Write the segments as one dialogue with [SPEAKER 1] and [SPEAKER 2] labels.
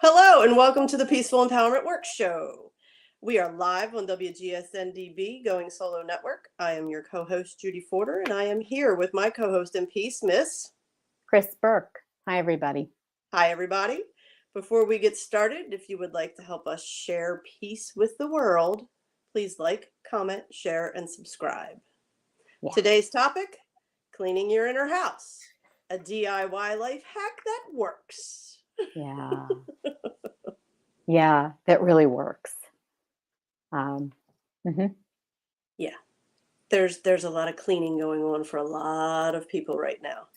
[SPEAKER 1] Hello, and welcome to the Peaceful Empowerment Work Show. We are live on WGSN-DB, Going Solo Network. I am your co-host, Judy Forder, and I am here with my co-host in peace, Miss
[SPEAKER 2] Kris Burke. Hi, everybody.
[SPEAKER 1] Hi, everybody. Before we get started, if you would like to help us share peace with the world, please like, comment, share, and subscribe.
[SPEAKER 2] Yeah.
[SPEAKER 1] Today's topic, cleaning your inner house, a DIY life hack that works.
[SPEAKER 2] Yeah. Yeah, that really works.
[SPEAKER 1] Yeah, there's a lot of cleaning going on for a lot of people right now.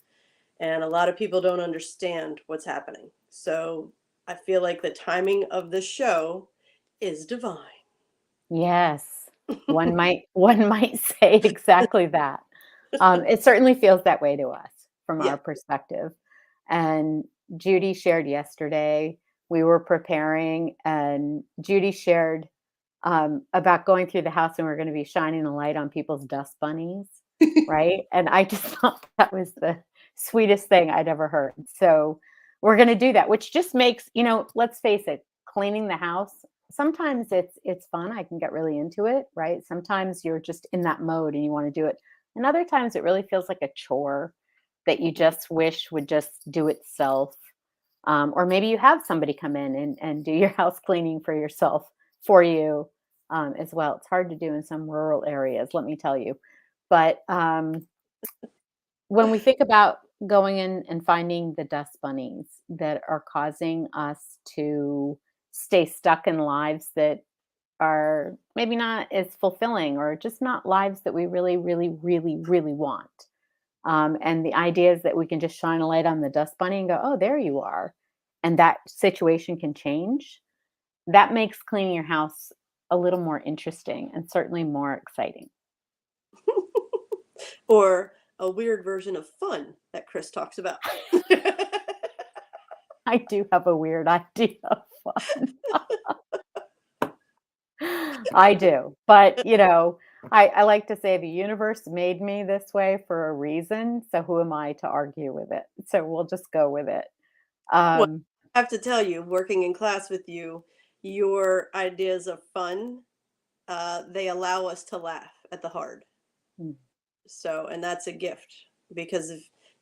[SPEAKER 1] And a lot of people don't understand what's happening. So I feel like the timing of the show is divine.
[SPEAKER 2] Yes. One might say exactly that. It certainly feels that way to us from
[SPEAKER 1] Yeah.
[SPEAKER 2] our perspective. And Judy shared yesterday, we were preparing, and Judy shared about going through the house and we're going to be shining a light on people's dust bunnies, right? And I just thought that was the sweetest thing I'd ever heard. So we're going to do that, which just makes, let's face it, cleaning the house, sometimes it's fun. I can get really into it, right? Sometimes you're just in that mode and you want to do it. And other times it really feels like a chore that you just wish would just do itself. Or maybe you have somebody come in and do your house cleaning for you as well. It's hard to do in some rural areas, let me tell you. But when we think about going in and finding the dust bunnies that are causing us to stay stuck in lives that are maybe not as fulfilling or just not lives that we really, really, really, really want. And the idea is that we can just shine a light on the dust bunny and go, oh, there you are. And that situation can change. That makes cleaning your house a little more interesting and certainly more exciting.
[SPEAKER 1] Or a weird version of fun that Kris talks about.
[SPEAKER 2] I do have a weird idea of fun. I do. But, I like to say the universe made me this way for a reason. So who am I to argue with it? So we'll just go with it.
[SPEAKER 1] Well,
[SPEAKER 2] Um,
[SPEAKER 1] I have to tell you, working in class with you, your ideas of fun, they allow us to laugh at the hard.
[SPEAKER 2] mm,
[SPEAKER 1] So, and that's a gift because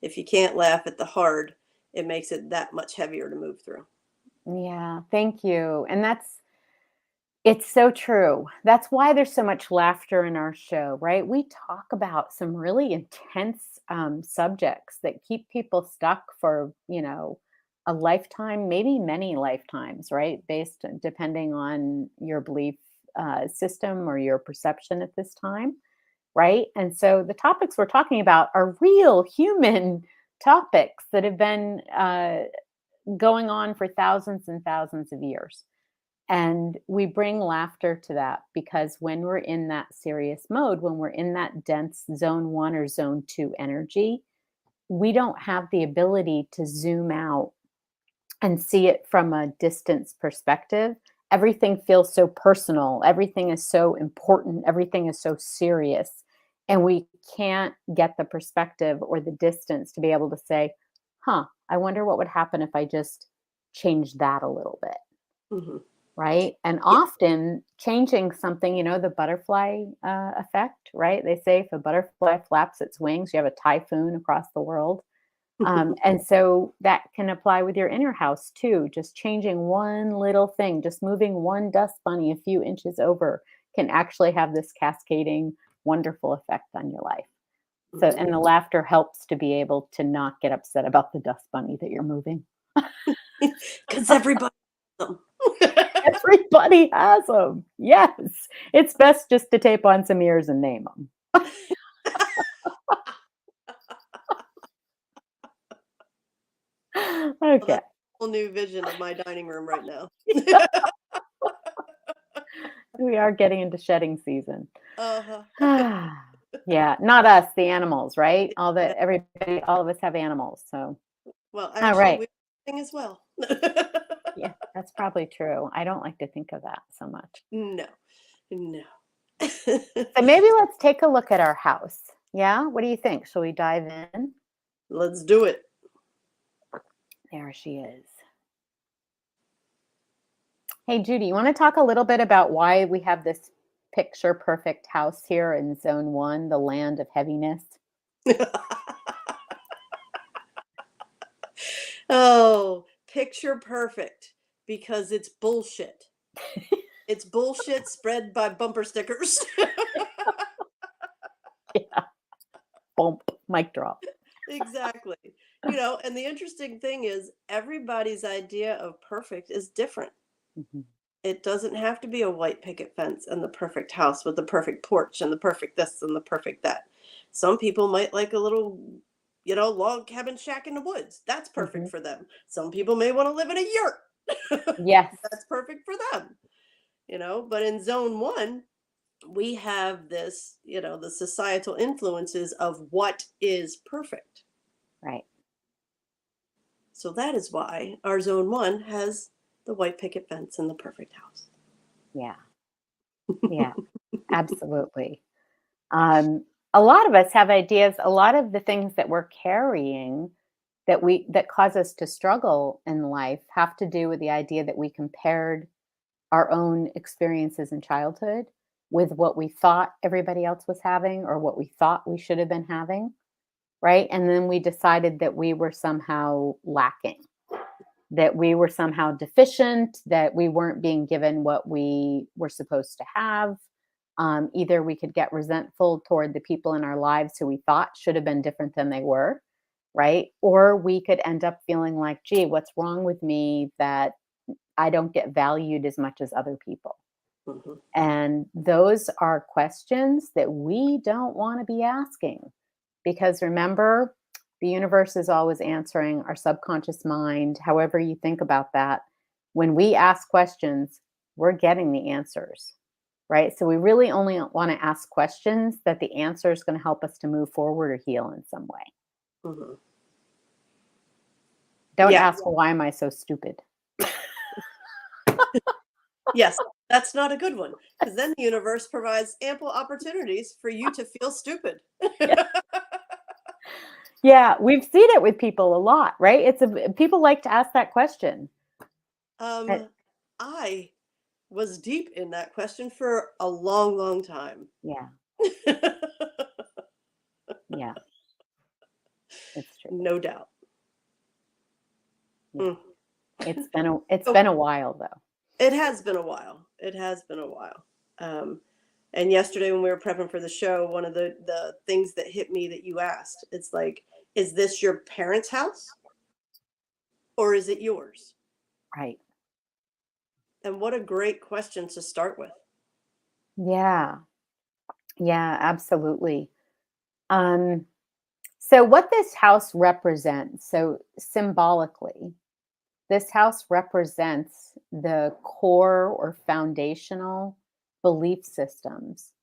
[SPEAKER 1] if you can't laugh at the hard, it makes it that much heavier to move through.
[SPEAKER 2] yeah, thank you. And it's so true. That's why there's so much laughter in our show, right? We talk about some really intense subjects that keep people stuck for, a lifetime, maybe many lifetimes, right? Depending on your belief system or your perception at this time, right? And so the topics we're talking about are real human topics that have been going on for thousands and thousands of years. And we bring laughter to that because when we're in that serious mode, when we're in that dense zone 1 or zone 2 energy, we don't have the ability to zoom out and see it from a distance perspective. Everything feels so personal, everything is so important, everything is so serious. And we can't get the perspective or the distance to be able to say, I wonder what would happen if I just changed that a little bit.
[SPEAKER 1] Hmm.
[SPEAKER 2] Right? And
[SPEAKER 1] Yeah.
[SPEAKER 2] often changing something, the butterfly effect, right? They say if a butterfly flaps its wings, you have a typhoon across the world. And so that can apply with your inner house too. Just changing one little thing, just moving one dust bunny a few inches over can actually have this cascading, wonderful effect on your life. So, and the laughter helps to be able to not get upset about the dust bunny that you're moving.
[SPEAKER 1] Because everybody knows them.
[SPEAKER 2] Everybody has them. Yes. It's best just to tape on some ears and name them.
[SPEAKER 1] Well,
[SPEAKER 2] Okay.
[SPEAKER 1] that's a whole new vision of my dining room right now.
[SPEAKER 2] We are getting into shedding season.
[SPEAKER 1] Uh-huh.
[SPEAKER 2] Yeah, not us, the animals, right?
[SPEAKER 1] Yeah.
[SPEAKER 2] Everybody, all of us have animals. So,
[SPEAKER 1] Well,
[SPEAKER 2] all
[SPEAKER 1] actually,
[SPEAKER 2] right.
[SPEAKER 1] we're sing as well.
[SPEAKER 2] Yeah, that's probably true. I don't like to think of that so much.
[SPEAKER 1] No, no.
[SPEAKER 2] So maybe let's take a look at our house. Yeah, what do you think? Shall we dive in?
[SPEAKER 1] Let's do it.
[SPEAKER 2] There she is. Hey, Judy, you want to talk a little bit about why we have this picture perfect house here in zone one, the land of heaviness?
[SPEAKER 1] Oh, picture perfect because it's bullshit. It's bullshit spread by bumper stickers.
[SPEAKER 2] Yeah. Bump, mic drop.
[SPEAKER 1] Exactly. You know, and the interesting thing is everybody's idea of perfect is different.
[SPEAKER 2] Mhm.
[SPEAKER 1] It doesn't have to be a white picket fence and the perfect house with the perfect porch and the perfect this and the perfect that. Some people might like a little, log cabin shack in the woods. That's perfect
[SPEAKER 2] Mhm.
[SPEAKER 1] for them. Some people may want to live in a yurt.
[SPEAKER 2] Yes.
[SPEAKER 1] That's perfect for them, But in zone one, we have this, the societal influences of what is perfect.
[SPEAKER 2] Right.
[SPEAKER 1] So that is why our zone one has the white picket fence and the perfect house.
[SPEAKER 2] Yeah. Yeah. Absolutely. A lot of us have ideas, a lot of the things that we're carrying that cause us to struggle in life have to do with the idea that we compared our own experiences in childhood with what we thought everybody else was having or what we thought we should have been having, right? And then we decided that we were somehow lacking, that we were somehow deficient, that we weren't being given what we were supposed to have. Either we could get resentful toward the people in our lives who we thought should have been different than they were, right? Or we could end up feeling like, gee, what's wrong with me that I don't get valued as much as other people?
[SPEAKER 1] Mhm.
[SPEAKER 2] And those are questions that we don't want to be asking because remember, the universe is always answering our subconscious mind, however you think about that. When we ask questions, we're getting the answers, right? So we really only want to ask questions that the answer is going to help us to move forward or heal in some way.
[SPEAKER 1] Mhm.
[SPEAKER 2] Don't
[SPEAKER 1] Yeah.
[SPEAKER 2] ask, why am I so stupid?
[SPEAKER 1] Yes. That's not a good one because then the universe provides ample opportunities for you to feel stupid.
[SPEAKER 2] Yeah, we've seen it with people a lot, right? People like to ask that question. Uh,
[SPEAKER 1] um, I was deep in that question for a long, long time.
[SPEAKER 2] yeah, yeah, it's true.
[SPEAKER 1] No doubt.
[SPEAKER 2] Yeah,
[SPEAKER 1] Mm.
[SPEAKER 2] it's
[SPEAKER 1] So
[SPEAKER 2] been a while though.
[SPEAKER 1] it has been a while. It has been a while. Um, and yesterday when we were prepping for the show, one of the things that hit me that you asked, it's like, is this your parents' house or is it yours?
[SPEAKER 2] Right.
[SPEAKER 1] And what a great question to start with.
[SPEAKER 2] Yeah. Yeah, absolutely. Um, so what this house represents, so symbolically, this house represents the core or foundational belief systems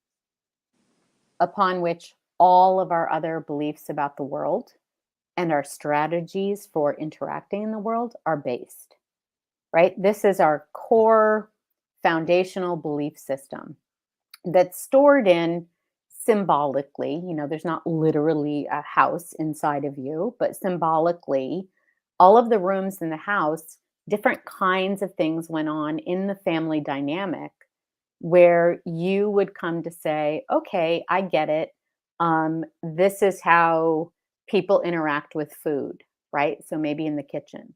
[SPEAKER 2] upon which all of our other beliefs about the world and our strategies for interacting in the world are based, right? This is our core foundational belief system that's stored in symbolically, there's not literally a house inside of you, but symbolically, all of the rooms in the house, different kinds of things went on in the family dynamic where you would come to say, okay, I get it. This is how people interact with food, right? So maybe in the kitchen,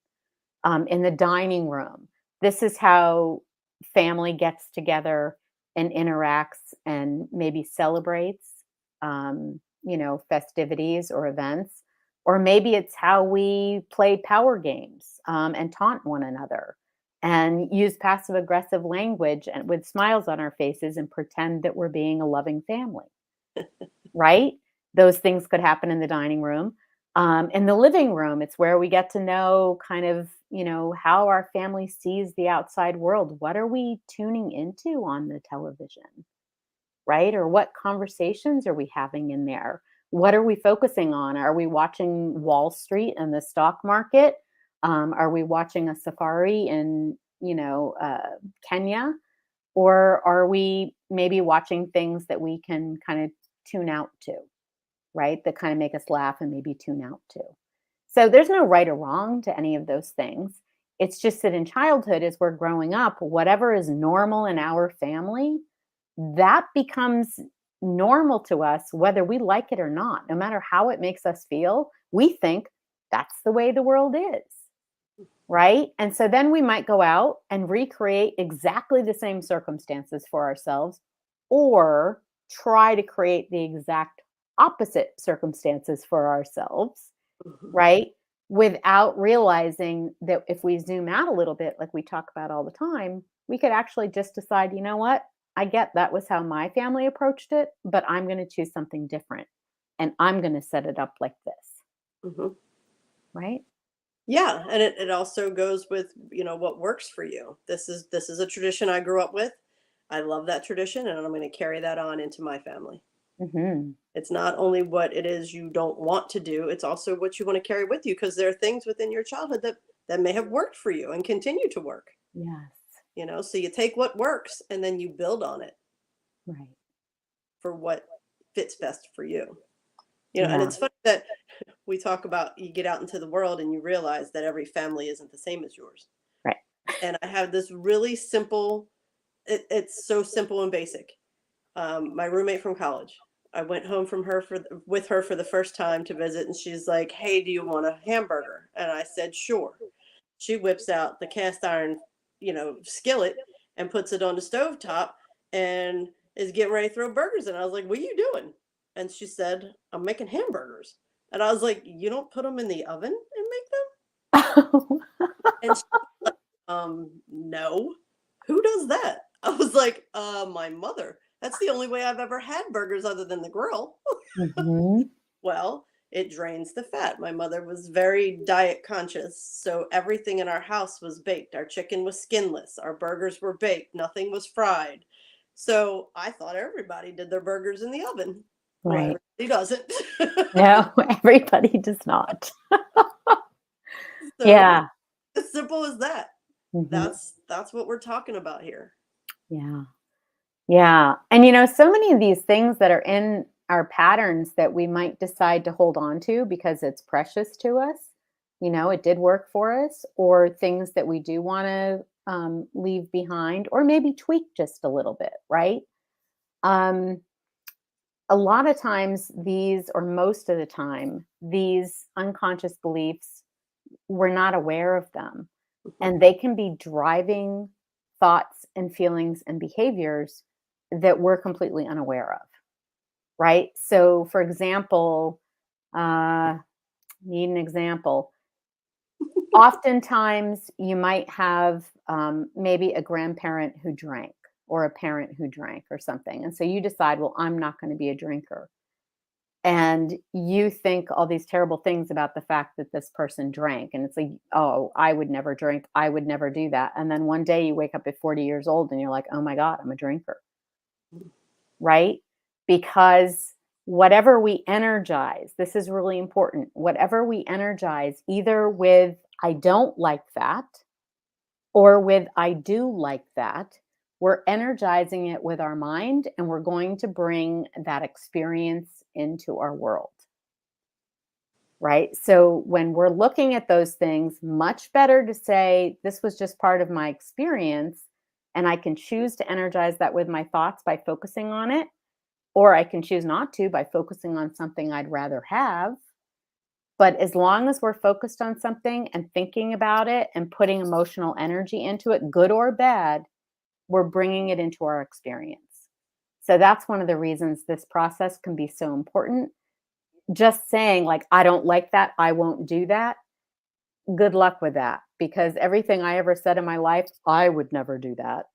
[SPEAKER 2] in the dining room, this is how family gets together and interacts and maybe celebrates, festivities or events. Or maybe it's how we play power games and taunt one another and use passive aggressive language and with smiles on our faces and pretend that we're being a loving family, right? Those things could happen in the dining room. In the living room, it's where we get to know kind of, how our family sees the outside world. What are we tuning into on the television, right? Or what conversations are we having in there? What are we focusing on? Are we watching Wall Street and the stock market? Are we watching a safari in, Kenya? Or are we maybe watching things that we can kind of tune out to, right? That kind of make us laugh and maybe tune out to. So there's no right or wrong to any of those things. It's just that in childhood, as we're growing up, whatever is normal in our family, that becomes normal to us, whether we like it or not. No matter how it makes us feel, we think that's the way the world is. Right. And so then we might go out and recreate exactly the same circumstances for ourselves, or try to create the exact opposite circumstances for ourselves,
[SPEAKER 1] Mhm.
[SPEAKER 2] right? Without realizing that if we zoom out a little bit, like we talk about all the time, we could actually just decide, you know what? I get that was how my family approached it, but I'm going to choose something different and I'm going to set it up like this,
[SPEAKER 1] Mhm.
[SPEAKER 2] right?
[SPEAKER 1] Yeah, and it also goes with, what works for you. This is a tradition I grew up with. I love that tradition, and I'm going to carry that on into my family.
[SPEAKER 2] Hmm.
[SPEAKER 1] It's not only what it is you don't want to do, it's also what you want to carry with you, because there are things within your childhood that may have worked for you and continue to work.
[SPEAKER 2] Yes.
[SPEAKER 1] So you take what works and then you build on it
[SPEAKER 2] Right.
[SPEAKER 1] for what fits best for you. And
[SPEAKER 2] Yeah.
[SPEAKER 1] it's funny that we talk about, you get out into the world and you realize that every family isn't the same as yours.
[SPEAKER 2] Right.
[SPEAKER 1] And I have this really simple, it's so simple and basic. My roommate from college, I went home from her with her for the first time to visit, and she's like, "Hey, do you want a hamburger?" And I said, "Sure." She whips out the cast iron, skillet, and puts it on the stove top, and is getting ready to throw burgers in. I was like, "What are you doing?" And she said, "I'm making hamburgers." And I was like, "You don't put them in the oven and make them?" And she was like, no. Who does that? I was like, my mother. That's the only way I've ever had burgers other than the grill.
[SPEAKER 2] Hmm.
[SPEAKER 1] Well, it drains the fat. My mother was very diet conscious, so everything in our house was baked. Our chicken was skinless, our burgers were baked, nothing was fried. So I thought everybody did their burgers in the oven. Well,
[SPEAKER 2] Right.
[SPEAKER 1] everybody doesn't.
[SPEAKER 2] No, everybody does not.
[SPEAKER 1] So
[SPEAKER 2] Yeah.
[SPEAKER 1] as simple as that.
[SPEAKER 2] Hmm.
[SPEAKER 1] That's what we're talking about here.
[SPEAKER 2] Yeah. Yeah. And so many of these things that are in our patterns that we might decide to hold on to because it's precious to us, it did work for us, or things that we do want to leave behind, or maybe tweak just a little bit, right? Um, a lot of times, or most of the time, these unconscious beliefs, we're not aware of them.
[SPEAKER 1] Mhm.
[SPEAKER 2] And they can be driving thoughts and feelings and behaviors that we're completely unaware of, right? So, for example, uh, need an example. Oftentimes, you might have maybe a grandparent who drank, or a parent who drank, or something. And so you decide, well, I'm not going to be a drinker. And you think all these terrible things about the fact that this person drank, and it's like, oh, I would never drink, I would never do that. And then one day you wake up at 40 years old and you're like, oh my god, I'm a drinker, right? Because whatever we energize, this is really important, whatever we energize, either with I don't like that, or with I do like that, we're energizing it with our mind, and we're going to bring that experience into our world. Right. So when we're looking at those things, much better to say, this was just part of my experience. And I can choose to energize that with my thoughts by focusing on it, or I can choose not to by focusing on something I'd rather have. But as long as we're focused on something and thinking about it and putting emotional energy into it, good or bad, we're bringing it into our experience. So that's one of the reasons this process can be so important. Just saying, like, I don't like that, I won't do that, good luck with that, because everything I ever said in my life, I would never do that.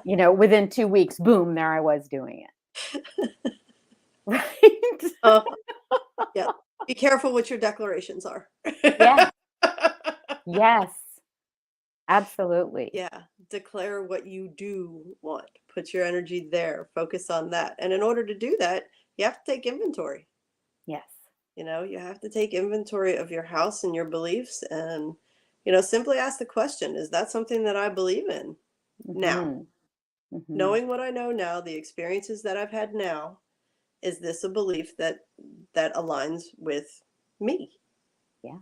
[SPEAKER 2] Within 2 weeks, boom, there I was doing it. Right?
[SPEAKER 1] Uh, yeah. Be careful what your declarations are.
[SPEAKER 2] Yes, yes, absolutely.
[SPEAKER 1] Yeah. Declare what you do want. Put your energy there. Focus on that. And in order to do that, you have to take inventory.
[SPEAKER 2] Yes.
[SPEAKER 1] You have to take inventory of your house and your beliefs, and, simply ask the question, is that something that I believe in now?
[SPEAKER 2] Mhm, mhm.
[SPEAKER 1] Knowing what I know now, the experiences that I've had now, is this a belief that aligns with me?
[SPEAKER 2] Yeah.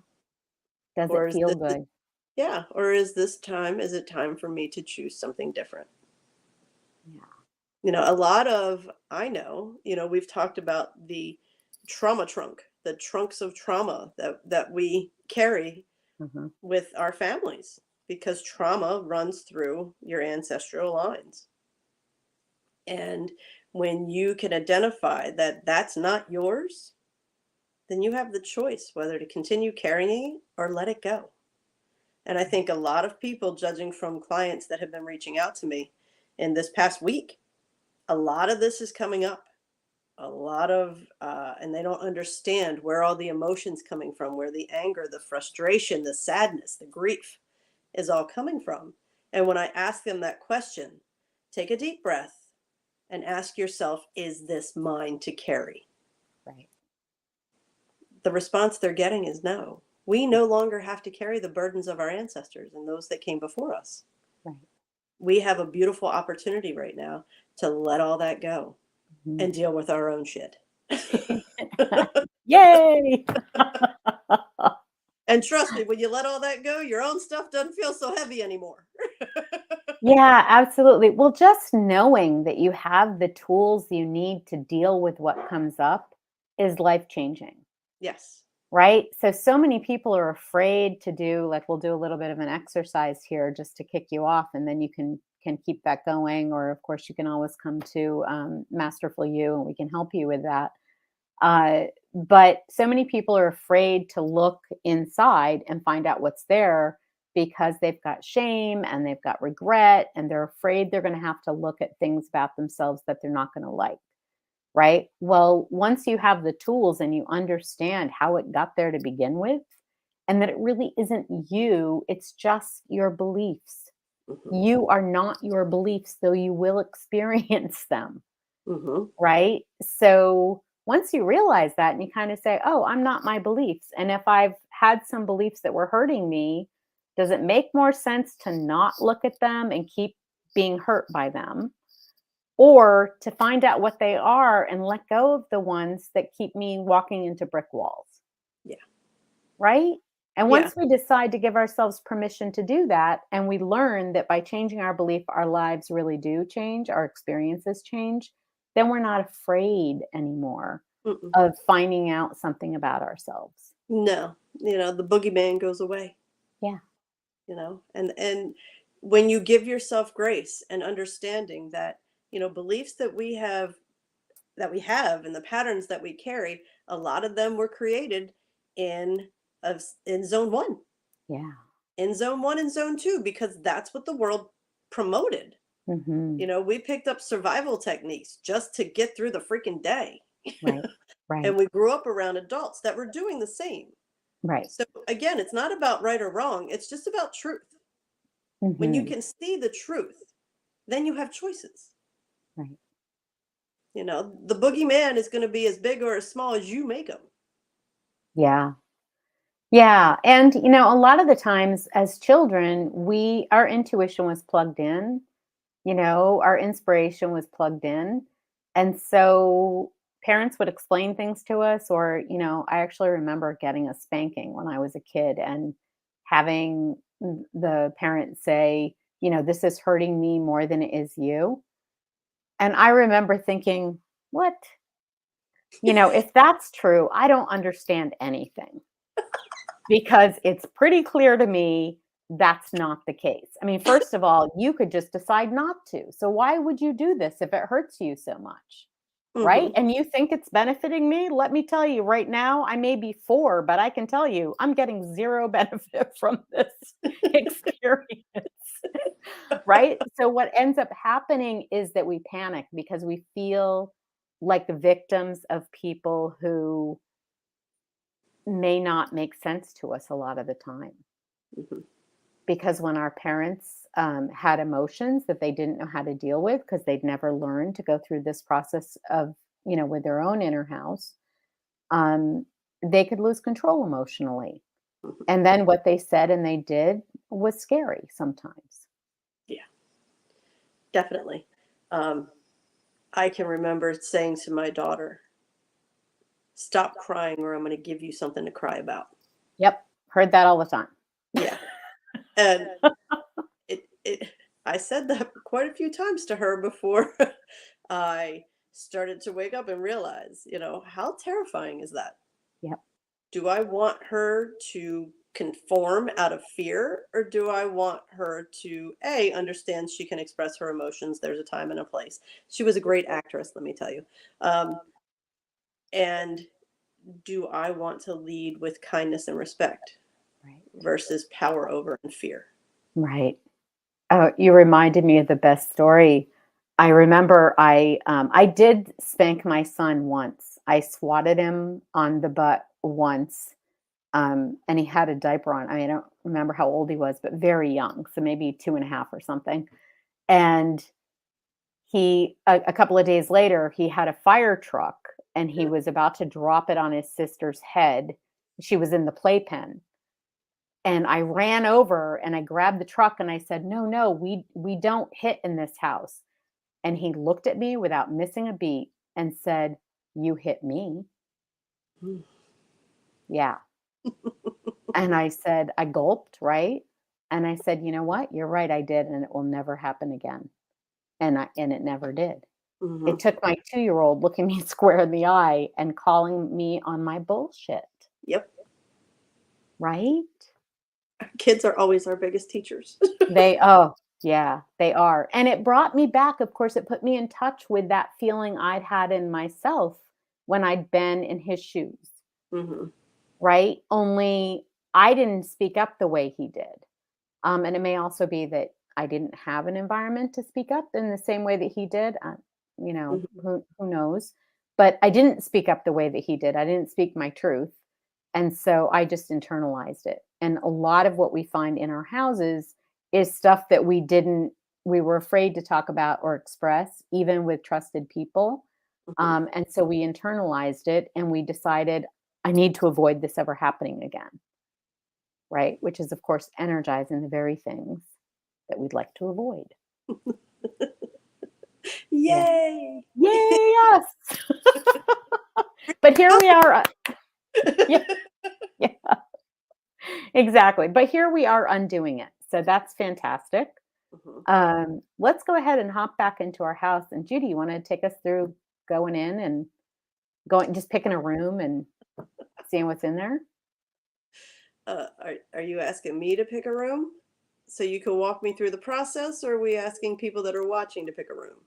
[SPEAKER 2] Does
[SPEAKER 1] Or
[SPEAKER 2] it
[SPEAKER 1] is
[SPEAKER 2] feel
[SPEAKER 1] this,
[SPEAKER 2] good?
[SPEAKER 1] Yeah. Or is it time for me to choose something different?
[SPEAKER 2] Yeah.
[SPEAKER 1] A lot of, we've talked about the trauma trunk, the trunks of trauma that we carry
[SPEAKER 2] Mhm.
[SPEAKER 1] with our families, because trauma runs through your ancestral lines. And when you can identify that that's not yours, then you have the choice whether to continue carrying it or let it go. And I think a lot of people, judging from clients that have been reaching out to me in this past week, a lot of this is coming up. A lot of, and they don't understand where all the emotions coming from, where the anger, the frustration, the sadness, the grief is all coming from. And when I ask them that question, take a deep breath and ask yourself, is this mine to carry?
[SPEAKER 2] Right.
[SPEAKER 1] The response they're getting is no. We no longer have to carry the burdens of our ancestors and those that came before us.
[SPEAKER 2] Right.
[SPEAKER 1] We have a beautiful opportunity right now to let all that go
[SPEAKER 2] Mhm.
[SPEAKER 1] and deal with our own shit.
[SPEAKER 2] Yay!
[SPEAKER 1] And trust me, when you let all that go, your own stuff doesn't feel so heavy anymore.
[SPEAKER 2] Yeah, absolutely. Well, just knowing that you have the tools you need to deal with what comes up is life changing,
[SPEAKER 1] Yes.
[SPEAKER 2] right? So many people are afraid to do, like, we'll do a little bit of an exercise here just to kick you off, and then you can keep that going. Or, of course, you can always come to Masterful U, and we can help you with that. But so many people are afraid to look inside and find out what's there because they've got shame and they've got regret, and they're afraid they're going to have to look at things about themselves that they're not going to like. Right. Well, once you have the tools and you understand how it got there to begin with, and that it really isn't you, it's just your beliefs.
[SPEAKER 1] Hmm.
[SPEAKER 2] You are not your beliefs, though you will experience them.
[SPEAKER 1] Hmm.
[SPEAKER 2] Right? So once you realize that and you kind of say, "Oh, I'm not my beliefs." And if I've had some beliefs that were hurting me, does it make more sense to not look at them and keep being hurt by them? Or to find out what they are and let go of the ones that keep me walking into brick walls,
[SPEAKER 1] Yeah.
[SPEAKER 2] right? And
[SPEAKER 1] Yeah.
[SPEAKER 2] once we decide to give ourselves permission to do that, and we learn that by changing our belief, our lives really do change, our experiences change, then we're not afraid anymore
[SPEAKER 1] Mm-mm.
[SPEAKER 2] of finding out something about ourselves.
[SPEAKER 1] No. The boogeyman goes away.
[SPEAKER 2] Yeah.
[SPEAKER 1] And when you give yourself grace and understanding that, beliefs that we have and the patterns that we carry, a lot of them were created in in zone 1,
[SPEAKER 2] Yeah.
[SPEAKER 1] in zone 1 and zone 2, because that's what the world promoted.
[SPEAKER 2] Hmm.
[SPEAKER 1] We picked up survival techniques just to get through the freaking day.
[SPEAKER 2] Right.
[SPEAKER 1] And
[SPEAKER 2] Right.
[SPEAKER 1] we grew up around adults that were doing the same.
[SPEAKER 2] Right.
[SPEAKER 1] So again, it's not about right or wrong, it's just about truth. When you
[SPEAKER 2] Hmm.
[SPEAKER 1] can see the truth, then you have choices.
[SPEAKER 2] Right.
[SPEAKER 1] The boogeyman is going to be as big or as small as you make him.
[SPEAKER 2] Yeah. Yeah, and a lot of the times as children, our intuition was plugged in, our inspiration was plugged in. And so parents would explain things to us, or, I actually remember getting a spanking when I was a kid and having the parent say, this is hurting me more than it is you. And I remember thinking, what? If that's true, I don't understand anything, because it's pretty clear to me that's not the case. I mean, first of all, you could just decide not to. So why would you do this if it hurts you so much? Right?
[SPEAKER 1] Hmm.
[SPEAKER 2] And you think it's benefiting me? Let me tell you right now, I may be 4, but I can tell you I'm getting 0 benefit from this experience. Right? So what ends up happening is that we panic because we feel like the victims of people who may not make sense to us a lot of the time.
[SPEAKER 1] Hmm.
[SPEAKER 2] Because when our parents had emotions that they didn't know how to deal with because they'd never learned to go through this process of, with their own inner house, um, they could lose control emotionally.
[SPEAKER 1] Hmm.
[SPEAKER 2] And then what they said and they did was scary sometimes.
[SPEAKER 1] Yeah, definitely. Um, I can remember saying to my daughter, stop crying or I'm going to give you something to cry about.
[SPEAKER 2] Yep. Heard that all the time.
[SPEAKER 1] Yeah. And it I said that quite a few times to her before I started to wake up and realize, how terrifying is that?
[SPEAKER 2] Yep.
[SPEAKER 1] Do I want her to conform out of fear, or do I want her to A, understand she can express her emotions, there's a time and a place. She was a great actress, let me tell you. And do I want to lead with kindness and respect
[SPEAKER 2] Right.
[SPEAKER 1] versus power over and fear?
[SPEAKER 2] Right. Oh, you reminded me of the best story. I remember I did spank my son once. I swatted him on the butt once, and he had a diaper on. I mean, I don't remember how old he was, but very young, so maybe 2.5 or something. And a couple of days later, he had a fire truck, and he was about to drop it on his sister's head. She was in the playpen, and I ran over and I grabbed the truck and I said, "No, no, we don't hit in this house." And he looked at me without missing a beat and said, "You hit me."
[SPEAKER 1] Mm.
[SPEAKER 2] Yeah. And I said, I gulped, right? And I said, "You know what? You're right, I did, and it will never happen again." And it never did. It
[SPEAKER 1] Mhm.
[SPEAKER 2] took my 2-year-old looking me square in the eye and calling me on my bullshit,
[SPEAKER 1] Yep.
[SPEAKER 2] right?
[SPEAKER 1] Kids are always our biggest teachers.
[SPEAKER 2] Oh, yeah, they are. And it brought me back. Of course, it put me in touch with that feeling I'd had in myself when I'd been in his shoes,
[SPEAKER 1] Mhm.
[SPEAKER 2] right? Only I didn't speak up the way he did. And it may also be that I didn't have an environment to speak up in the same way that he did.
[SPEAKER 1] Mhm.
[SPEAKER 2] Who knows? But I didn't speak up the way that he did. I didn't speak my truth. And so I just internalized it. And a lot of what we find in our houses is stuff that we were afraid to talk about or express, even with trusted people.
[SPEAKER 1] Mhm.
[SPEAKER 2] And so we internalized it and we decided, I need to avoid this ever happening again. Right? Which is, of course, energizing the very things that we'd like to avoid. Yeah.
[SPEAKER 1] Yay!
[SPEAKER 2] Yay, us! But here we are. Yeah, yeah, exactly. But here we are undoing it. So that's fantastic.
[SPEAKER 1] Mhm.
[SPEAKER 2] Let's go ahead and hop back into our house. And Judy, you want to take us through going in and going, just picking a room and seeing what's in there?
[SPEAKER 1] Are you asking me to pick a room so you can walk me through the process, or are we asking people that are watching to pick a room?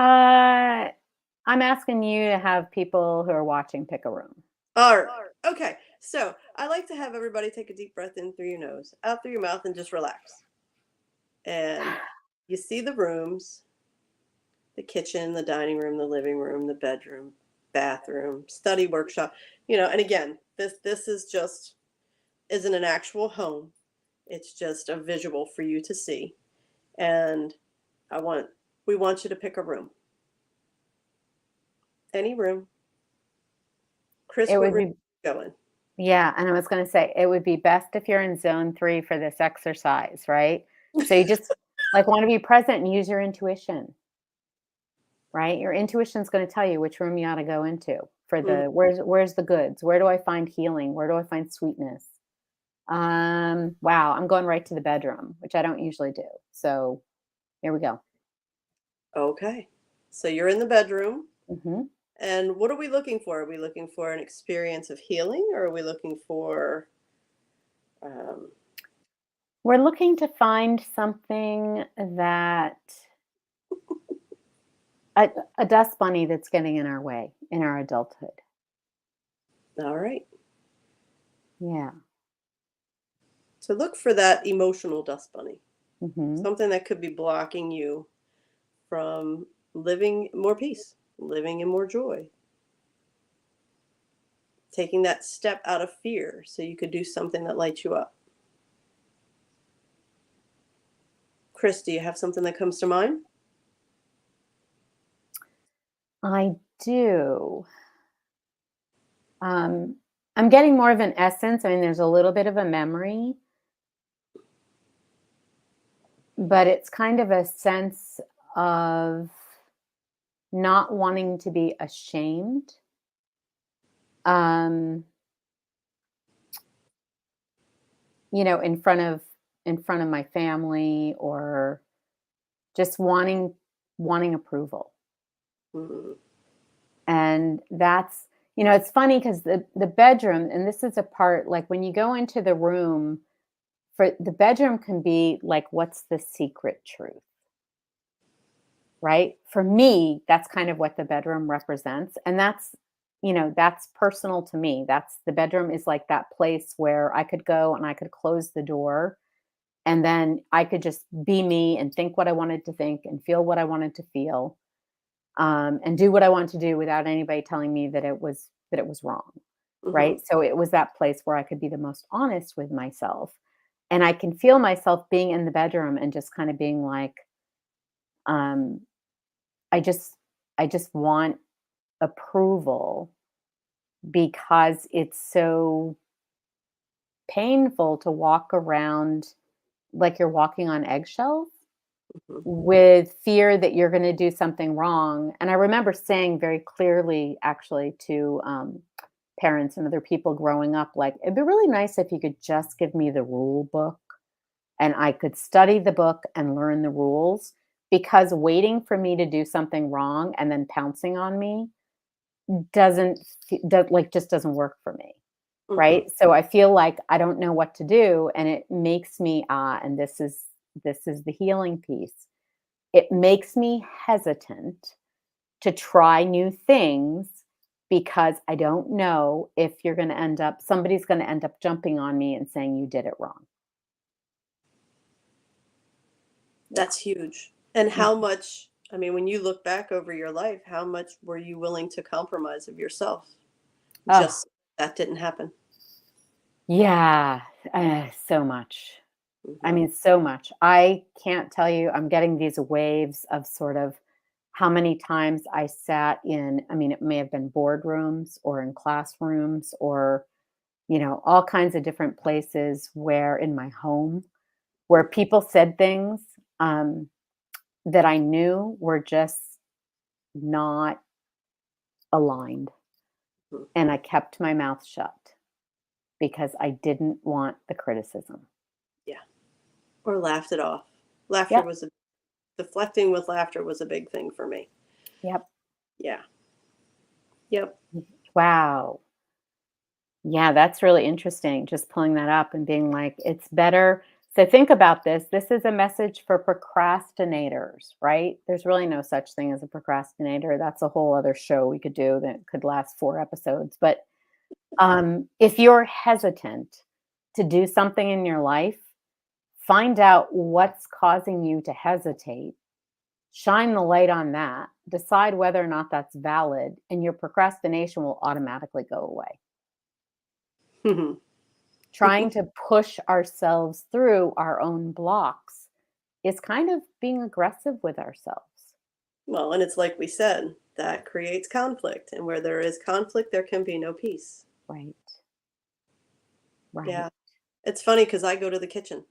[SPEAKER 2] Uh, I'm asking you to have people who are watching pick a room.
[SPEAKER 1] All right. Okay. So I like to have everybody take a deep breath in through your nose, out through your mouth, and just relax. And you see the rooms: the kitchen, the dining room, the living room, the bedroom, bathroom, study, workshop. And again, this isn't an actual home. It's just a visual for you to see. And I want we want you to pick a room. Any room.
[SPEAKER 2] It
[SPEAKER 1] Kris, what
[SPEAKER 2] would
[SPEAKER 1] room
[SPEAKER 2] be
[SPEAKER 1] are you going?
[SPEAKER 2] Yeah, and I was gonna say, it would be best if you're in zone 3 for this exercise, right? So you just, like, wanna be present and use your intuition, right? Your intuition's gonna tell you which room you ought to go into for
[SPEAKER 1] Mm,
[SPEAKER 2] where's the goods? Where do I find healing? Where do I find sweetness? Wow, I'm going right to the bedroom, which I don't usually do. So, here we go.
[SPEAKER 1] okay. So you're in the bedroom.
[SPEAKER 2] Mhm.
[SPEAKER 1] And what are we looking for? Are we looking for an experience of healing, or are we looking for um,
[SPEAKER 2] We're looking to find something that a a dust bunny that's getting in our way in our adulthood.
[SPEAKER 1] all right.
[SPEAKER 2] Yeah.
[SPEAKER 1] So look for that emotional dust bunny.
[SPEAKER 2] Mhm.
[SPEAKER 1] Something that could be blocking you from living more peace, living in more joy, taking that step out of fear so you could do something that lights you up. Kris, do you have something that comes to mind?
[SPEAKER 2] I do. Um, I'm getting more of an essence. I mean, there's a little bit of a memory, but it's kind of a sense of not wanting to be ashamed. Um, in front of my family, or just wanting approval.
[SPEAKER 1] Mhm.
[SPEAKER 2] And that's, it's funny because the bedroom, and this is a part, like when you go into the room, for the bedroom can be like, what's the secret truth, right? For me, that's kind of what the bedroom represents. And that's personal to me. That's the bedroom is like that place where I could go and I could close the door, and then I could just be me and think what I wanted to think and feel what I wanted to feel, and do what I wanted to do without anybody telling me that it was wrong, right?
[SPEAKER 1] Mhm.
[SPEAKER 2] So it was that place where I could be the most honest with myself, and I can feel myself being in the bedroom and just kind of being like, um, I just I just want approval, because it's so painful to walk around like you're walking on eggshells,
[SPEAKER 1] Mhm.
[SPEAKER 2] with fear that you're going to do something wrong. And I remember saying very clearly, actually, to parents and other people growing up, like, it'd be really nice if you could just give me the rule book and I could study the book and learn the rules, because waiting for me to do something wrong and then pouncing on me doesn't like, just doesn't work for me.
[SPEAKER 1] Mhm.
[SPEAKER 2] Right? So I feel like I don't know what to do, and it makes me, and this is the healing piece. It makes me hesitant to try new things, because I don't know if somebody's going to end up jumping on me and saying you did it wrong. Yeah.
[SPEAKER 1] That's huge. And
[SPEAKER 2] Mm.
[SPEAKER 1] how much, I mean, when you look back over your life, how much were you willing to compromise of yourself?
[SPEAKER 2] Oh,
[SPEAKER 1] Just that didn't happen.
[SPEAKER 2] yeah. So much. I
[SPEAKER 1] Mhm.
[SPEAKER 2] mean, so much. I can't tell you, I'm getting these waves of sort of how many times I sat in, I mean, it may have been boardrooms or in classrooms, or, all kinds of different places, where in my home, where people said things, um, that I knew were just not aligned.
[SPEAKER 1] Mhm.
[SPEAKER 2] And I kept my mouth shut because I didn't want the criticism.
[SPEAKER 1] Yeah. Or laughed it off. Laughter
[SPEAKER 2] Yep.
[SPEAKER 1] was a Deflecting with laughter was a big thing for me.
[SPEAKER 2] Yep.
[SPEAKER 1] Yeah. Yep.
[SPEAKER 2] Wow. Yeah, that's really interesting. Just pulling that up and being like, it's better. So think about this. This is a message for procrastinators, right? There's really no such thing as a procrastinator. That's a whole other show we could do that could last 4 episodes. But if you're hesitant to do something in your life, find out what's causing you to hesitate, shine the light on that, decide whether or not that's valid, and your procrastination will automatically go away. Trying to push ourselves through our own blocks is kind of being aggressive with ourselves.
[SPEAKER 1] Well, and it's like we said, that creates conflict. And where there is conflict, there can be no peace.
[SPEAKER 2] Right. Right.
[SPEAKER 1] Yeah. It's funny because I go to the kitchen.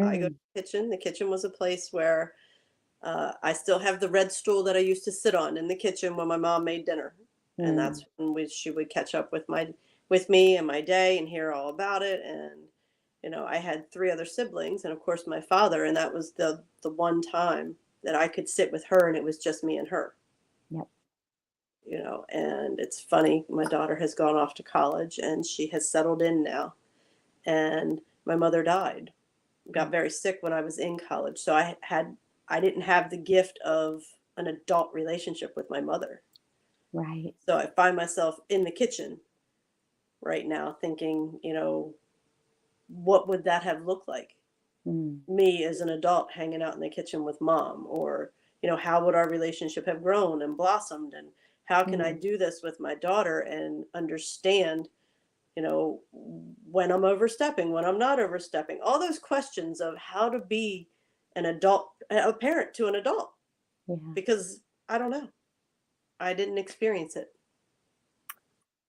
[SPEAKER 1] I go to
[SPEAKER 2] Mm,
[SPEAKER 1] the kitchen. The kitchen was a place where I still have the red stool that I used to sit on in the kitchen when my mom made dinner, and
[SPEAKER 2] mm,
[SPEAKER 1] that's when she would catch up with me and my day and hear all about it. And I had three other siblings, and of course my father, and that was the one time that I could sit with her, and it was just me and her.
[SPEAKER 2] yep.
[SPEAKER 1] And it's funny. My daughter has gone off to college, and she has settled in now. And my mother died, got
[SPEAKER 2] Mm,
[SPEAKER 1] very sick when I was in college. So I didn't have the gift of an adult relationship with my mother.
[SPEAKER 2] right.
[SPEAKER 1] So I find myself in the kitchen right now thinking, what would that have looked like?
[SPEAKER 2] Mm,
[SPEAKER 1] Me as an adult hanging out in the kitchen with mom, or, how would our relationship have grown and blossomed, and how can I
[SPEAKER 2] mm,
[SPEAKER 1] do this with my daughter and understand, when I'm overstepping, when I'm not overstepping, all those questions of how to be an adult, a parent to an adult,
[SPEAKER 2] yeah.
[SPEAKER 1] because I don't know. I didn't experience it.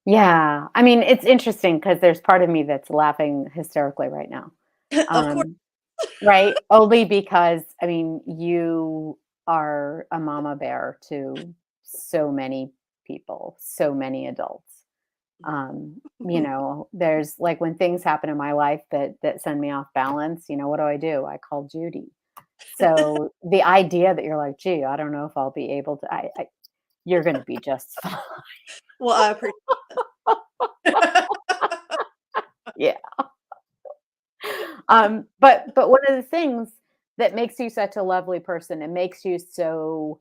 [SPEAKER 2] Yeah. I mean, it's interesting because there's part of me that's laughing hysterically right now.
[SPEAKER 1] Of course.
[SPEAKER 2] Um, right? Only because, I mean, you are a mama bear to so many people, so many adults. There's like when things happen in my life that send me off balance, what do? I call Judy. So the idea that you're like, gee, I don't know if I'll be able to, you're going to be just fine.
[SPEAKER 1] Well, I appreciate that.
[SPEAKER 2] Yeah. But one of the things that makes you such a lovely person and makes you so,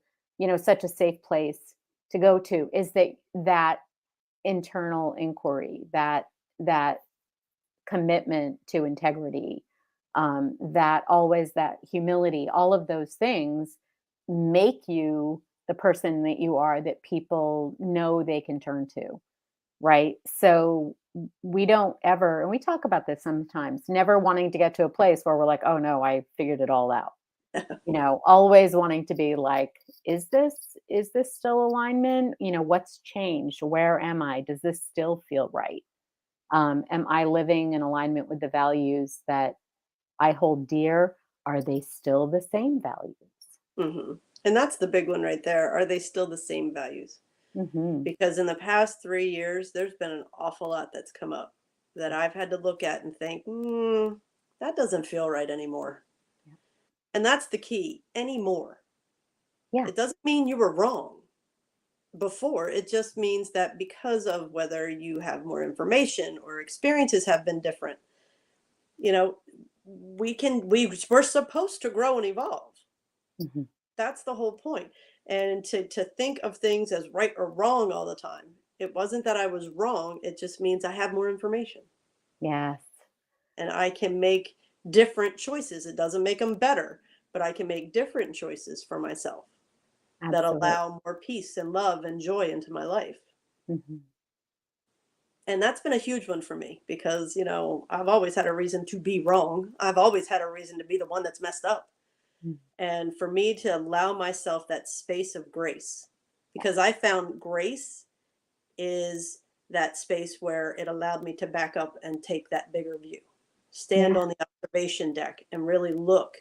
[SPEAKER 2] such a safe place to go to is that internal inquiry, that commitment to integrity, that humility, all of those things make you the person that you are that people know they can turn to, right? So we don't ever, and we talk about this sometimes, never wanting to get to a place where we're like, oh no, I figured it all out. Always wanting to be like, is this still alignment? What's changed? Where am I? Does this still feel right? Am I living in alignment with the values that I hold dear? Are they still the same values?
[SPEAKER 1] Mhm. And that's the big one right there. Are they still the same values?
[SPEAKER 2] Hmm.
[SPEAKER 1] Because in the past 3 years, there's been an awful lot that's come up that I've had to look at and think, that doesn't feel right anymore.
[SPEAKER 2] Yeah.
[SPEAKER 1] And that's the key, anymore.
[SPEAKER 2] Yeah.
[SPEAKER 1] It doesn't mean you were wrong before. It just means that because of whether you have more information or experiences have been different, you know, we're supposed to grow and evolve.
[SPEAKER 2] Hmm.
[SPEAKER 1] That's the whole point. And to think of things as right or wrong all the time. It wasn't that I was wrong, it just means I have more information
[SPEAKER 2] Yes.
[SPEAKER 1] and I can make different choices. It doesn't make them better, but I can make different choices for myself that
[SPEAKER 2] Absolutely.
[SPEAKER 1] allow more peace and love and joy into my life.
[SPEAKER 2] Hmm.
[SPEAKER 1] And that's been a huge one for me because, I've always had a reason to be wrong. I've always had a reason to be the one that's messed up. And for me to allow myself that space of grace, because I found grace is that space where it allowed me to back up and take that bigger view, stand
[SPEAKER 2] Yeah.
[SPEAKER 1] on the observation deck and really look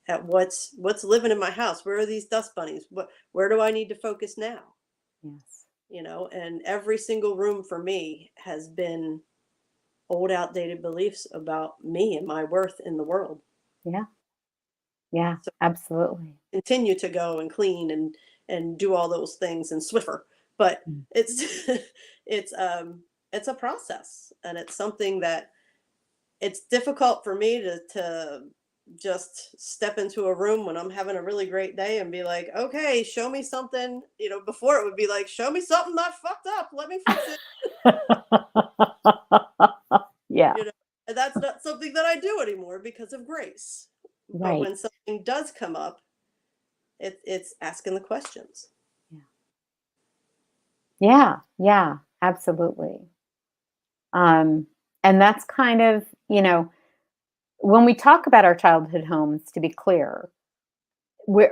[SPEAKER 1] at what's living in my house. Where are these dust bunnies? Where do I need to focus now?
[SPEAKER 2] Yes.
[SPEAKER 1] And every single room for me has been old outdated beliefs about me and my worth in the world.
[SPEAKER 2] Yeah. Yeah.
[SPEAKER 1] So
[SPEAKER 2] Absolutely.
[SPEAKER 1] continue to go and clean and do all those things and Swiffer. But
[SPEAKER 2] Mm.
[SPEAKER 1] it's it's a process and it's something that it's difficult for me to just step into a room when I'm having a really great day and be like, okay, show me something. Before it would be like, show me something not fucked up. Let me fix it.
[SPEAKER 2] Yeah.
[SPEAKER 1] You know, and that's not something that I do anymore because of grace. But
[SPEAKER 2] Right.
[SPEAKER 1] when something does come up, it's asking the questions.
[SPEAKER 2] Yeah. Yeah. Yeah. Absolutely. Um, and that's kind of, when we talk about our childhood homes, to be clear,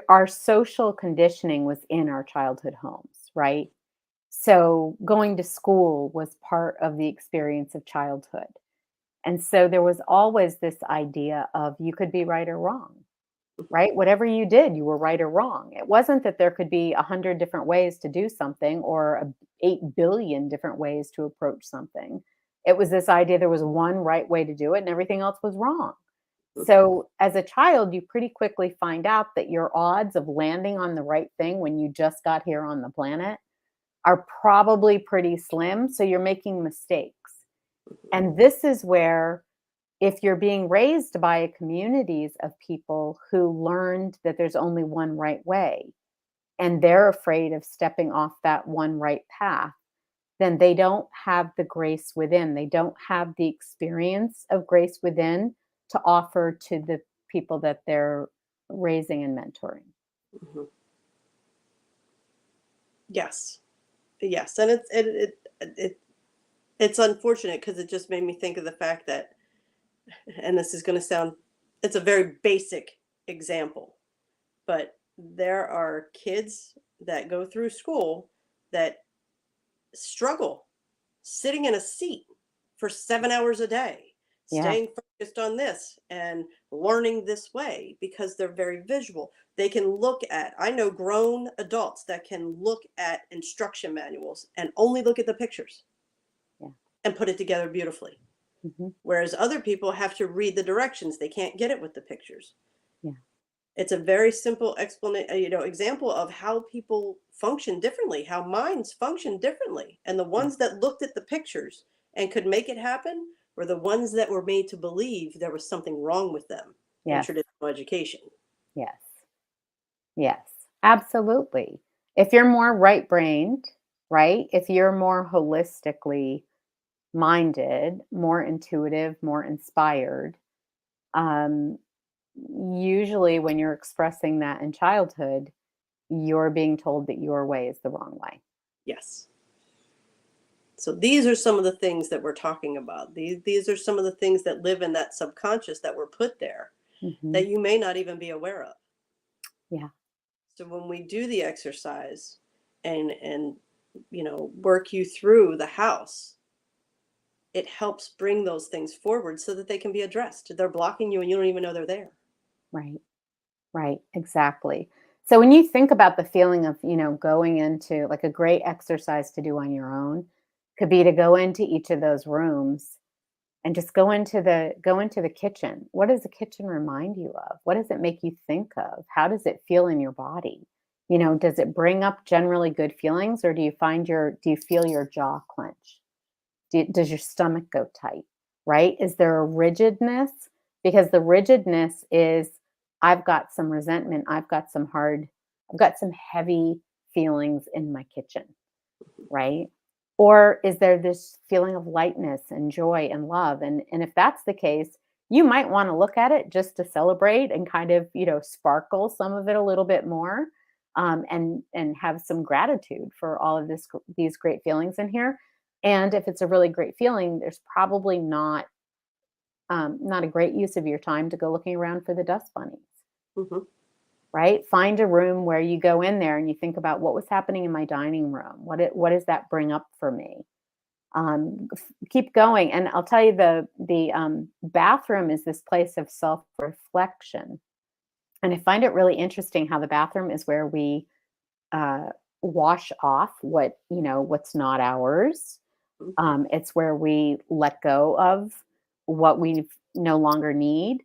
[SPEAKER 2] our social conditioning was in our childhood homes, right? So going to school was part of the experience of childhood. And so there was always this idea of you could be right or wrong, right? Whatever you did, you were right or wrong. It wasn't that there could be 100 different ways to do something or 8 billion different ways to approach something. It was this idea there was one right way to do it and everything else was wrong. So, as a child, you pretty quickly find out that your odds of landing on the right thing when you just got here on the planet are probably pretty slim. So, you're making mistakes. And this is where, if you're being raised by communities of people who learned that there's only one right way, and they're afraid of stepping off that one right path, then they don't have the grace within. They don't have the experience of grace within to offer to the people that they're raising and mentoring.
[SPEAKER 1] Mhm. Yes, yes, and it's unfortunate because it just made me think of the fact that, and this is going to sound, it's a very basic example, but there are kids that go through school that struggle sitting in a seat for 7 hours a day,
[SPEAKER 2] Yeah.
[SPEAKER 1] staying focused on this and learning this way because they're very visual. They can look at, I know grown adults that can look at instruction manuals and only look at the pictures. and put it together beautifully.
[SPEAKER 2] Mhm.
[SPEAKER 1] Whereas other people have to read the directions. They can't get it with the pictures.
[SPEAKER 2] Yeah.
[SPEAKER 1] It's a very simple explanation, example of how people function differently, how minds function differently. And the
[SPEAKER 2] Yeah.
[SPEAKER 1] ones that looked at the pictures and could make it happen were the ones that were made to believe there was something wrong with them in
[SPEAKER 2] Yes.
[SPEAKER 1] traditional education.
[SPEAKER 2] Yes. Yes. Absolutely. If you're more right-brained, right? If you're more holistically minded, more intuitive, more inspired, um, usually when you're expressing that in childhood, you're being told that your way is the wrong way.
[SPEAKER 1] Yes. So these are some of the things that we're talking about. These are some of the things that live in that subconscious that were put there
[SPEAKER 2] Hmm.
[SPEAKER 1] that you may not even be aware of.
[SPEAKER 2] Yeah.
[SPEAKER 1] So when we do the exercise and work you through the house, it helps bring those things forward so that they can be addressed. They're blocking you and you don't even know they're there.
[SPEAKER 2] Right. Right, exactly. So when you think about the feeling of, going into like a great exercise to do on your own could be to go into each of those rooms and just go into the kitchen. What does the kitchen remind you of? What does it make you think of? How does it feel in your body? Does it bring up generally good feelings, or do you feel your jaw clench? Does your stomach go tight, right? Is there a rigidness? Because the rigidness is, I've got some resentment, I've got some heavy feelings in my kitchen, right? Or is there this feeling of lightness and joy and love? And if that's the case, you might want to look at it just to celebrate and kind of, sparkle some of it a little bit more, and have some gratitude for all of these great feelings in here. And if it's a really great feeling, there's probably not a great use of your time to go looking around for the dust bunnies,
[SPEAKER 1] Hmm.
[SPEAKER 2] right? Find a room where you go in there and you think about what was happening in my dining room. What does that bring up for me? Keep going, and I'll tell you, the bathroom is this place of self reflection, and I find it really interesting how the bathroom is where we uh, wash off what's not ours. It's where we let go of what we no longer need,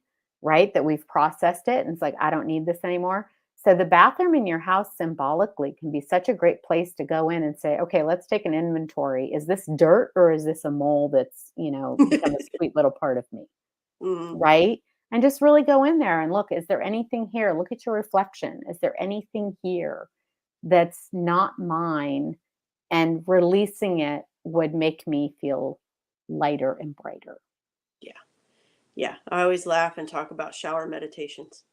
[SPEAKER 2] right? That we've processed it. And it's like, I don't need this anymore. So the bathroom in your house symbolically can be such a great place to go in and say, okay, let's take an inventory. Is this dirt, or is this a mole that's, become a sweet little part of me?
[SPEAKER 1] Hmm.
[SPEAKER 2] Right? And just really go in there and look, is there anything here? Look at your reflection. Is there anything here that's not mine? And releasing it would make me feel lighter and brighter.
[SPEAKER 1] Yeah. Yeah. I always laugh and talk about shower meditations.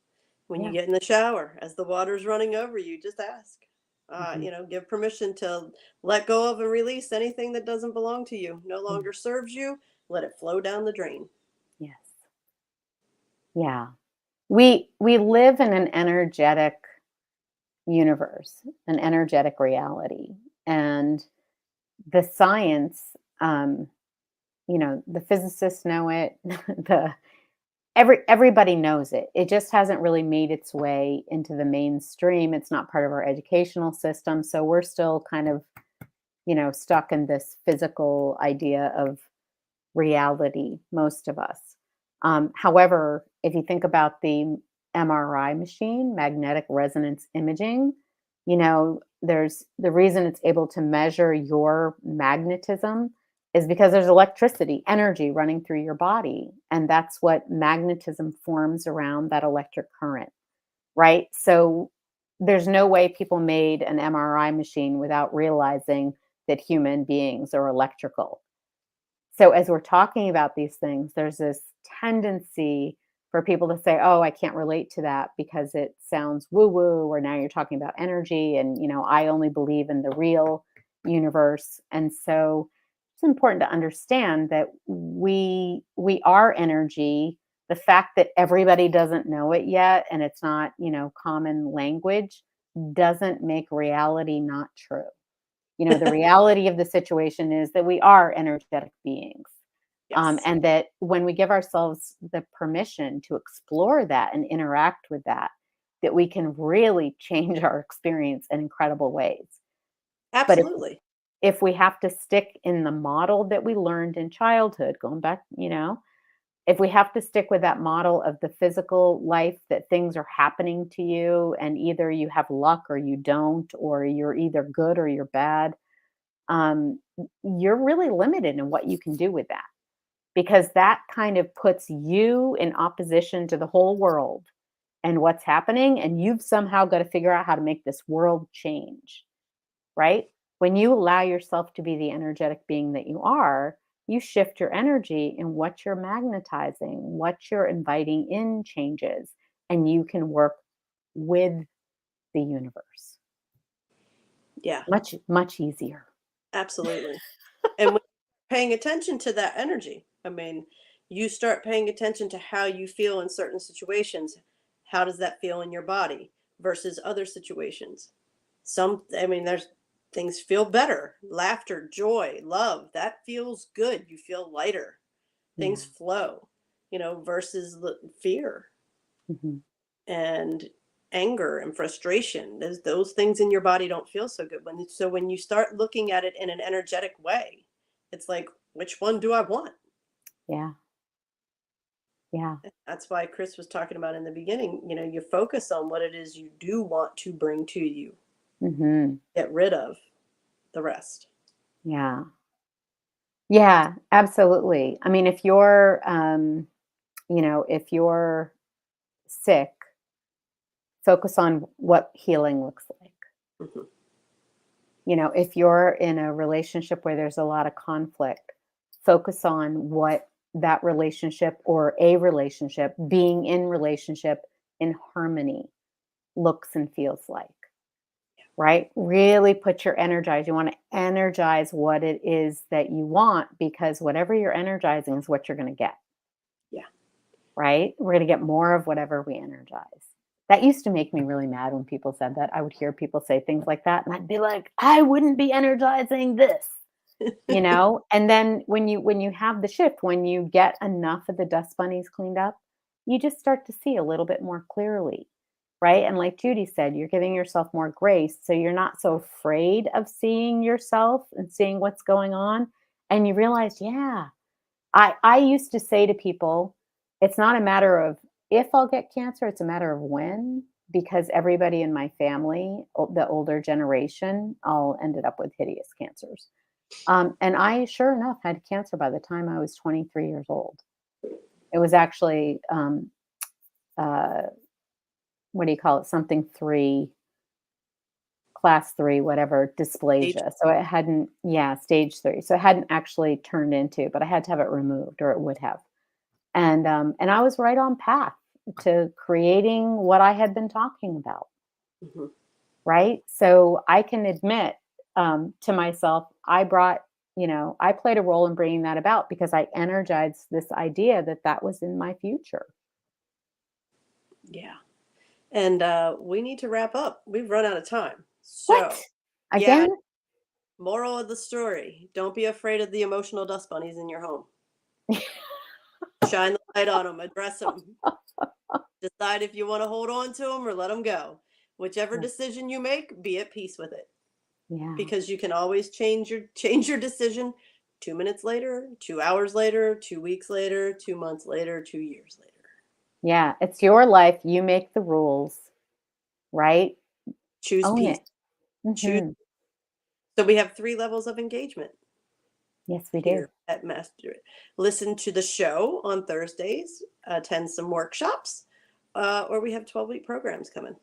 [SPEAKER 1] When you
[SPEAKER 2] Yeah.
[SPEAKER 1] get in the shower, as the water's running over you, just ask.
[SPEAKER 2] Mhm.
[SPEAKER 1] Give permission to let go of and release anything that doesn't belong to you, no
[SPEAKER 2] Yeah.
[SPEAKER 1] longer serves you. Let it flow down the drain.
[SPEAKER 2] Yes. Yeah. We live in an energetic universe, an energetic reality. And the science, the physicists know it, the everybody knows it. It just hasn't really made its way into the mainstream. It's not part of our educational system. So we're still kind of, stuck in this physical idea of reality, most of us. However, if you think about the MRI machine, magnetic resonance imaging, there's the reason it's able to measure your magnetism is because there's electricity, energy running through your body. And that's what magnetism forms around that electric current, right? So there's no way people made an MRI machine without realizing that human beings are electrical. So as we're talking about these things, there's this tendency for people to say, "Oh, I can't relate to that because it sounds woo-woo," or now you're talking about energy and, I only believe in the real universe. And so it's important to understand that we are energy. The fact that everybody doesn't know it yet and it's not, common language doesn't make reality not true. The reality of the situation is that we are energetic beings.
[SPEAKER 1] Yes.
[SPEAKER 2] And that when we give ourselves the permission to explore that and interact with that, that we can really change our experience in incredible ways. But if
[SPEAKER 1] Absolutely.
[SPEAKER 2] if we have to stick in the model that we learned in childhood, going back, if we have to stick with that model of the physical life, that things are happening to you and either you have luck or you don't, or you're either good or you're bad, you're really limited in what you can do with that, because that kind of puts you in opposition to the whole world and what's happening. And you've somehow got to figure out how to make this world change, right? When you allow yourself to be the energetic being that you are, you shift your energy, and what you're magnetizing, what you're inviting in changes, and you can work with the universe.
[SPEAKER 1] Yeah,
[SPEAKER 2] Much, much easier.
[SPEAKER 1] absolutely. And when paying attention to that energy, I mean, you start paying attention to how you feel in certain situations. How does that feel in your body versus other situations? I mean, there's things feel better. Laughter, joy, love, that feels good. You feel lighter.
[SPEAKER 2] Yeah.
[SPEAKER 1] Things flow, versus fear
[SPEAKER 2] Mhm.
[SPEAKER 1] and anger and frustration. Those things in your body don't feel so good. When you start looking at it in an energetic way, it's like, which one do I want?
[SPEAKER 2] Yeah. Yeah.
[SPEAKER 1] That's why Kris was talking about in the beginning, you focus on what it is you do want to bring to you.
[SPEAKER 2] Mhm.
[SPEAKER 1] Get rid of the rest.
[SPEAKER 2] Yeah. Yeah, absolutely. I mean, if you're sick, focus on what healing looks like.
[SPEAKER 1] Mhm.
[SPEAKER 2] If you're in a relationship where there's a lot of conflict, focus on what that relationship, or a relationship, being in relationship in harmony, looks and feels like, right? Really put your energize. You want to energize what it is that you want, because whatever you're energizing is what you're going to get,
[SPEAKER 1] Yeah.
[SPEAKER 2] right? We're going to get more of whatever we energize. That used to make me really mad when people said that. I would hear people say things like that, and I'd be like, I wouldn't be energizing this. And then when you have the shift, when you get enough of the dust bunnies cleaned up, you just start to see a little bit more clearly, right? And like Judy said, you're giving yourself more grace, so you're not so afraid of seeing yourself and seeing what's going on. And you realize, yeah, I used to say to people, it's not a matter of if I'll get cancer, it's a matter of when, because everybody in my family, the older generation, all ended up with hideous cancers. And I, sure enough, had cancer by the time I was 23 years old. It was actually, uh, what do you call it? Something three, class three, whatever,
[SPEAKER 1] Age.
[SPEAKER 2] dysplasia. So it hadn't, yeah, stage three. So it hadn't actually turned into, but I had to have it removed, or it would have. And I was right on path to creating what I had been talking about.
[SPEAKER 1] Mhm.
[SPEAKER 2] Right? So I can admit, to myself, I played a role in bringing that about, because I energized this idea that that was in my future.
[SPEAKER 1] Yeah. And we need to wrap up. We've run out of time.
[SPEAKER 2] What?
[SPEAKER 1] So, yeah,
[SPEAKER 2] Again?
[SPEAKER 1] moral of the story, don't be afraid of the emotional dust bunnies in your home. Shine the light on them, address them. Decide if you want to hold on to them or let them go. Whichever
[SPEAKER 2] Yeah.
[SPEAKER 1] decision you make, be at peace with it,
[SPEAKER 2] Yeah.
[SPEAKER 1] because you can always change your decision 2 minutes later, 2 hours later, 2 weeks later, 2 months later, 2 years later.
[SPEAKER 2] Yeah. It's your life. You make the rules, right?
[SPEAKER 1] Choose
[SPEAKER 2] Own
[SPEAKER 1] peace.
[SPEAKER 2] it.
[SPEAKER 1] Choose.
[SPEAKER 2] Hmm.
[SPEAKER 1] So we have 3 levels of engagement
[SPEAKER 2] Yes, we do.
[SPEAKER 1] here at Master. Listen to the show on Thursdays, attend some workshops, or we have 12-week programs coming.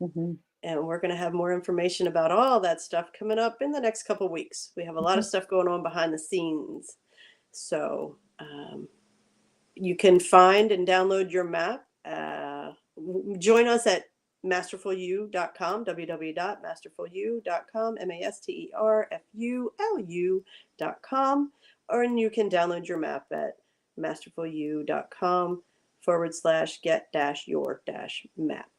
[SPEAKER 2] Hmm.
[SPEAKER 1] And we're going to have more information about all that stuff coming up in the next couple weeks. We have a lot of
[SPEAKER 2] Hmm.
[SPEAKER 1] stuff going on behind the scenes. So you can find and download your map. Join us at masterfulu.com, www.masterfulu.com, masterfulu.com, or you can download your map at masterfulu.com/get-your-map.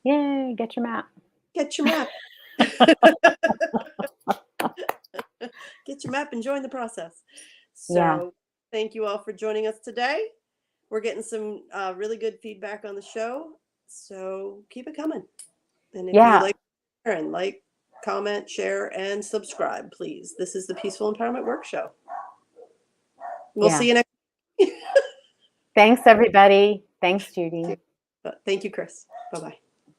[SPEAKER 2] Yay, get your map.
[SPEAKER 1] Get your map. Get your map and join the process.
[SPEAKER 2] Yeah.
[SPEAKER 1] So, thank you all for joining us today. We're getting some really good feedback on the show. So, keep it coming. And if you
[SPEAKER 2] Yeah.
[SPEAKER 1] like, share and like, comment, share, and subscribe, please. This is the Peaceful Empowerment Work Show. We'll
[SPEAKER 2] Yeah.
[SPEAKER 1] see you next.
[SPEAKER 2] Thanks, everybody. Thanks, Judy.
[SPEAKER 1] Thank you, Kris. Bye-bye.